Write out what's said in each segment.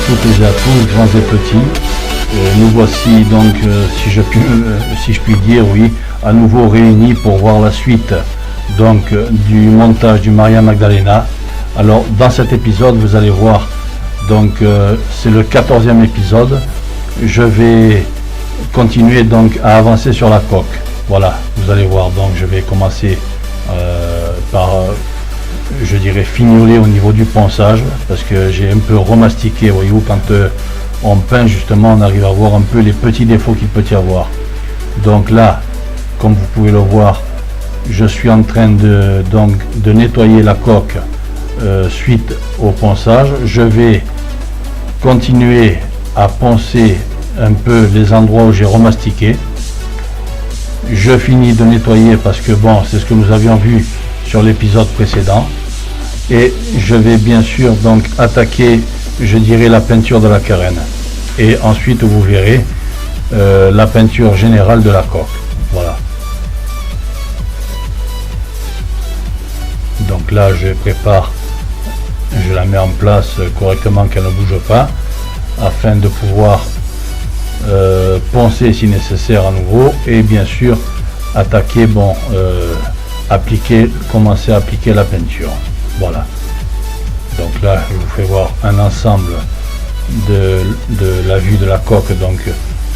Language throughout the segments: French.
toutes et à tous, grands et petits. Nous voici donc, si je puis dire, oui, à nouveau réunis pour voir la suite donc du montage du Maria Magdalena. Alors dans cet épisode, vous allez voir, donc c'est le 14e épisode. Je vais continuer donc à avancer sur la coque. Voilà, vous allez voir. Donc je vais commencer par, je dirais, fignoler au niveau du ponçage, parce que j'ai un peu remastiqué, voyez-vous, quand on peint justement, on arrive à voir un peu les petits défauts qu'il peut y avoir. Donc là, comme vous pouvez le voir, je suis en train de nettoyer la coque suite au ponçage. Je vais continuer à poncer un peu les endroits où j'ai remastiqué. Je finis de nettoyer parce que bon, c'est ce que nous avions vu sur l'épisode précédent, et je vais bien sûr donc attaquer, je dirais, la peinture de la carène, et ensuite vous verrez la peinture générale de la coque. Voilà. Donc là je prépare, je la mets en place correctement, qu'elle ne bouge pas, afin de pouvoir poncer si nécessaire à nouveau, et bien sûr attaquer, commencer à appliquer la peinture. Voilà. Donc là je vous fais voir un ensemble de la vue de la coque. Donc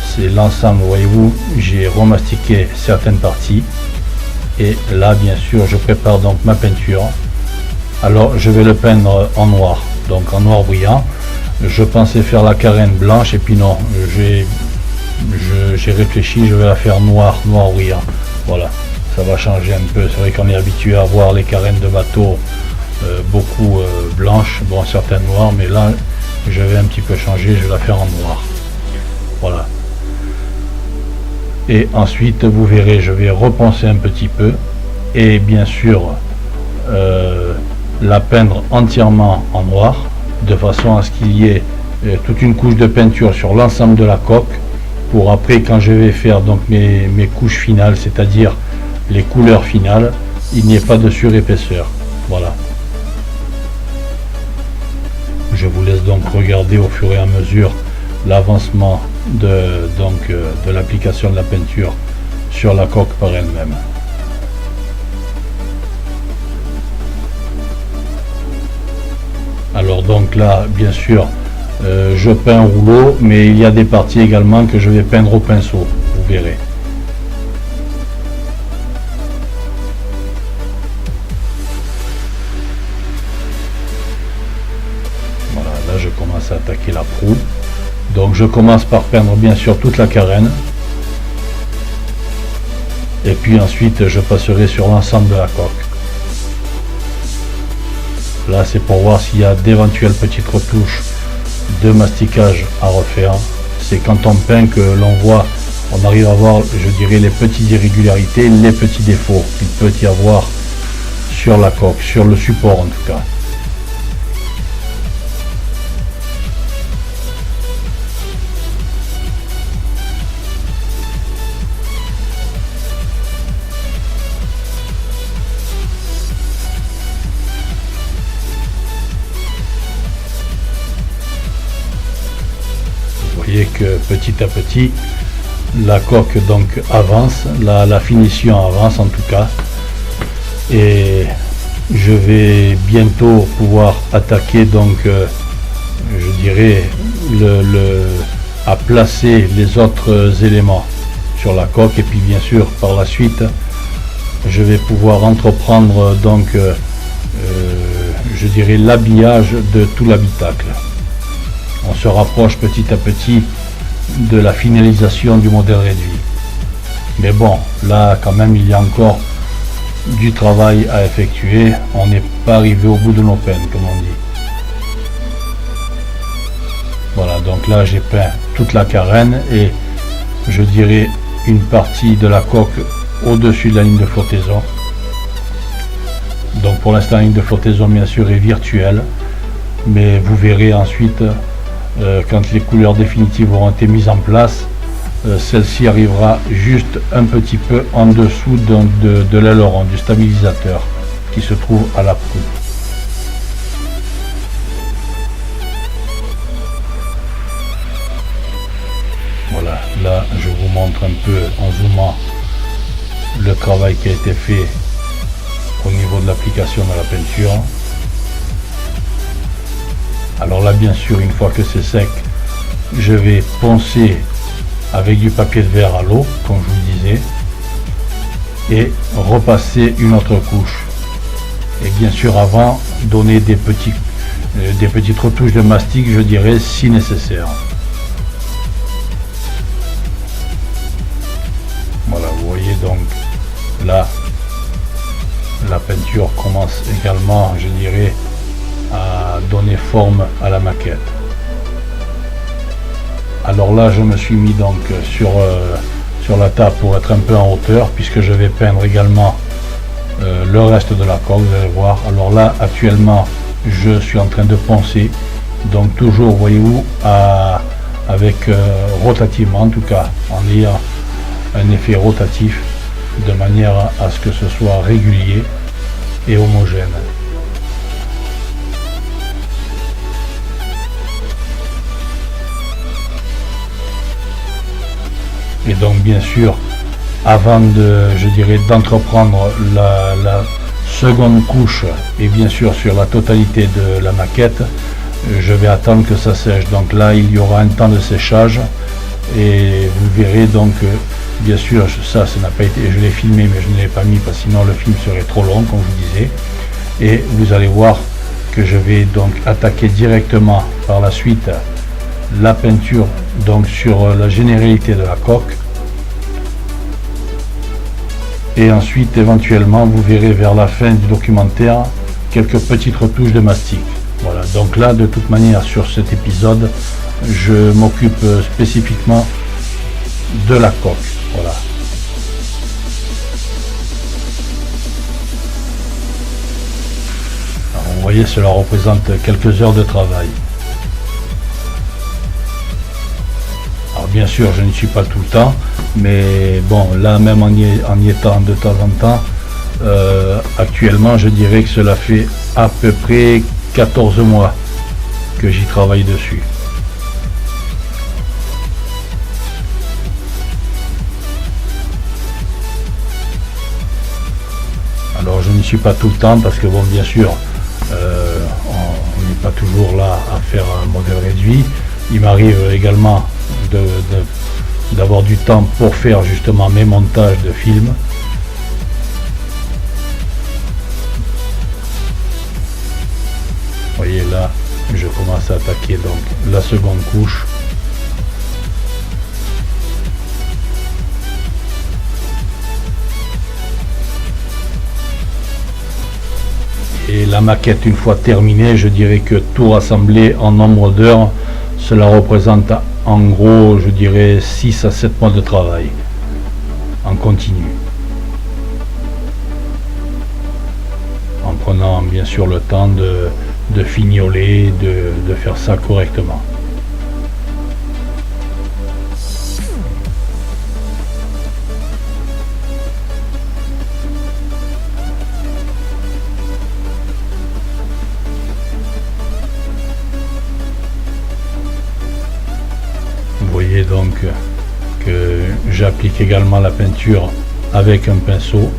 c'est l'ensemble, voyez-vous, j'ai remastiqué certaines parties, et là bien sûr je prépare donc ma peinture. Alors je vais le peindre en noir, donc en noir brillant. Je pensais faire la carène blanche, et puis non, j'ai réfléchi, je vais la faire noir brillant. Voilà, ça va changer un peu. C'est vrai qu'on est habitué à voir les carènes de bateau beaucoup blanches, bon, certaines noires, mais là je vais un petit peu changer, je vais la faire en noir. Voilà. Et ensuite vous verrez, je vais reponcer un petit peu, et bien sûr la peindre entièrement en noir, de façon à ce qu'il y ait toute une couche de peinture sur l'ensemble de la coque, pour après, quand je vais faire donc mes couches finales, c'est-à-dire les couleurs finales, il n'y ait pas de surépaisseur. Voilà. Je vous laisse donc regarder au fur et à mesure l'avancement de l'application de la peinture sur la coque par elle-même. Alors donc là, bien sûr, je peins au rouleau, mais il y a des parties également que je vais peindre au pinceau, vous verrez. Voilà, là je commence à attaquer la proue. Donc je commence par peindre bien sûr toute la carène, et puis ensuite je passerai sur l'ensemble de la coque. Là c'est pour voir s'il y a d'éventuelles petites retouches de masticage à refaire. C'est quand on peint que l'on voit, on arrive à voir, je dirais, les petites irrégularités, les petits défauts qu'il peut y avoir sur la coque, sur le support en tout cas. Que petit à petit la coque donc avance, la finition avance en tout cas, et je vais bientôt pouvoir attaquer donc je dirais à placer les autres éléments sur la coque, et puis bien sûr par la suite je vais pouvoir entreprendre donc je dirais l'habillage de tout l'habitacle. On se rapproche petit à petit de la finalisation du modèle réduit. Mais bon, là quand même il y a encore du travail à effectuer. On n'est pas arrivé au bout de nos peines, comme on dit. Voilà, donc là j'ai peint toute la carène, et je dirais une partie de la coque au-dessus de la ligne de flottaison. Donc pour l'instant la ligne de flottaison bien sûr est virtuelle, mais vous verrez ensuite quand les couleurs définitives auront été mises en place, celle-ci arrivera juste un petit peu en dessous de l'aileron, du stabilisateur qui se trouve à la proue. Là, je vous montre un peu en zoomant le travail qui a été fait au niveau de l'application de la peinture. Alors là, bien sûr, une fois que c'est sec, je vais poncer avec du papier de verre à l'eau, comme je vous disais, et repasser une autre couche. Et bien sûr, avant, donner des petites retouches de mastic, je dirais, si nécessaire. Voilà, vous voyez donc là, la peinture commence également, je dirais, à donner forme à la maquette. Alors là, je me suis mis donc sur la table pour être un peu en hauteur, puisque je vais peindre également le reste de la coque, vous allez voir. Alors là, actuellement, je suis en train de poncer, donc toujours, voyez-vous, avec rotativement, en tout cas, en ayant un effet rotatif, de manière à ce que ce soit régulier et homogène. Et donc bien sûr, avant d'entreprendre la seconde couche, et bien sûr sur la totalité de la maquette, je vais attendre que ça sèche. Donc là, il y aura un temps de séchage, et vous verrez donc, bien sûr, ça n'a pas été, je l'ai filmé mais je ne l'ai pas mis parce que sinon le film serait trop long, comme je vous disais. Et vous allez voir que je vais donc attaquer directement par la suite la peinture donc sur la généralité de la coque, et ensuite éventuellement vous verrez vers la fin du documentaire quelques petites retouches de mastic. Voilà, donc là de toute manière sur cet épisode je m'occupe spécifiquement de la coque. Voilà. Alors, vous voyez, cela représente quelques heures de travail. Alors bien sûr, je ne suis pas tout le temps, mais bon, là même en y étant de temps en temps, actuellement, je dirais que cela fait à peu près 14 mois que j'y travaille dessus. Alors je ne suis pas tout le temps parce que bon, bien sûr, on n'est pas toujours là à faire un modèle réduit. Il m'arrive également d'avoir du temps pour faire justement mes montages de films. Vous voyez là, je commence à attaquer donc la seconde couche. Et la maquette, une fois terminée, je dirais que tout rassemblé en nombre d'heures, cela représente en gros, je dirais 6 à 7 mois de travail en continu. En prenant bien sûr le temps de fignoler, de faire ça correctement. Vous voyez donc que j'applique également la peinture avec un pinceau.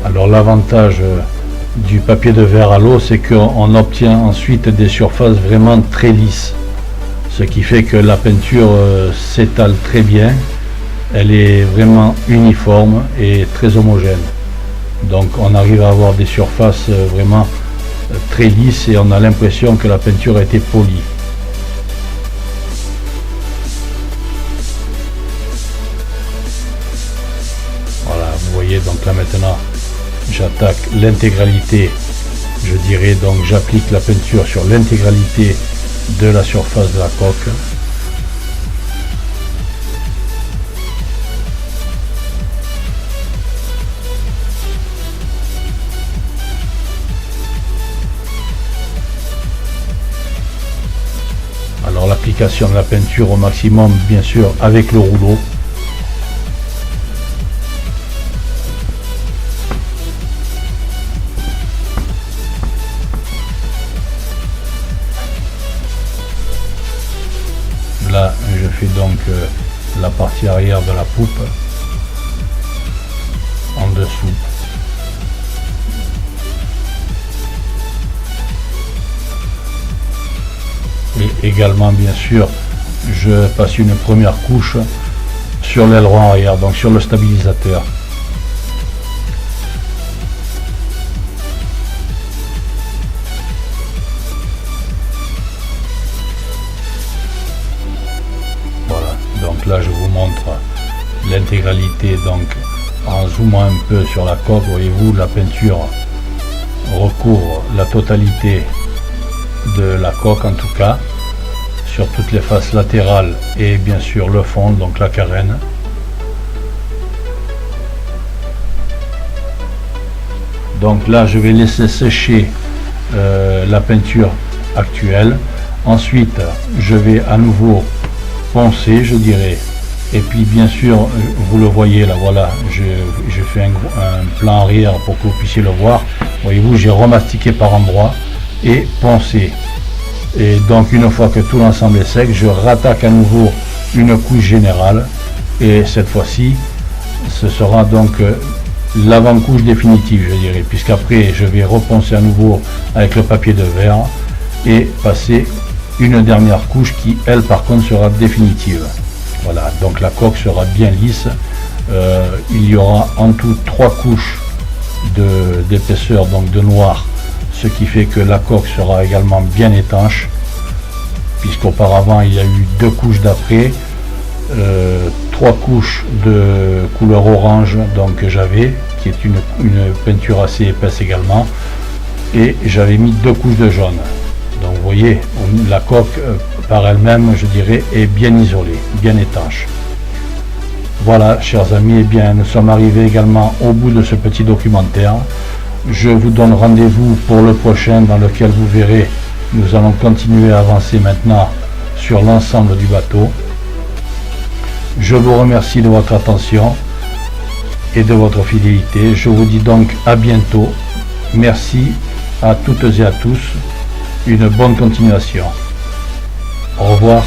Alors l'avantage du papier de verre à l'eau, c'est qu'on obtient ensuite des surfaces vraiment très lisses, ce qui fait que la peinture s'étale très bien, elle est vraiment uniforme et très homogène, donc on arrive à avoir des surfaces vraiment très lisses et on a l'impression que la peinture a été polie. Voilà, vous voyez, donc là maintenant j'attaque l'intégralité, je dirais, donc j'applique la peinture sur l'intégralité de la surface de la coque. Alors l'application de la peinture au maximum, bien sûr, avec le rouleau. fait donc la partie arrière de la poupe en dessous. Et également bien sûr je passe une première couche sur l'aileron arrière, donc sur le stabilisateur. Voilà, donc là je vous montre l'intégralité, donc en zoomant un peu sur la coque, voyez-vous, la peinture recouvre la totalité de la coque, en tout cas sur toutes les faces latérales et bien sûr le fond, donc la carène. Donc là je vais laisser sécher la peinture actuelle. Ensuite je vais à nouveau poncer, je dirais, et puis bien sûr vous le voyez là, voilà, je fais un plan arrière pour que vous puissiez le voir. Voyez-vous, j'ai remastiqué par endroits et poncé. Et donc une fois que tout l'ensemble est sec, je rattaque à nouveau une couche générale, et cette fois-ci ce sera donc l'avant-couche définitive, je dirais, puisqu'après je vais reponcer à nouveau avec le papier de verre et passer une dernière couche qui elle par contre sera définitive. Voilà, donc la coque sera bien lisse. Il y aura en tout 3 couches d'épaisseur, donc de noir, ce qui fait que la coque sera également bien étanche, puisqu'auparavant il y a eu 2 couches d'après, 3 couches de couleur orange, donc que j'avais, qui est une peinture assez épaisse également, et j'avais mis 2 couches de jaune. Donc vous voyez, la coque par elle-même, je dirais, est bien isolée, bien étanche. Voilà, chers amis, eh bien nous sommes arrivés également au bout de ce petit documentaire. Je vous donne rendez-vous pour le prochain, dans lequel vous verrez, nous allons continuer à avancer maintenant sur l'ensemble du bateau. Je vous remercie de votre attention et de votre fidélité. Je vous dis donc à bientôt. Merci à toutes et à tous. Une bonne continuation. Au revoir.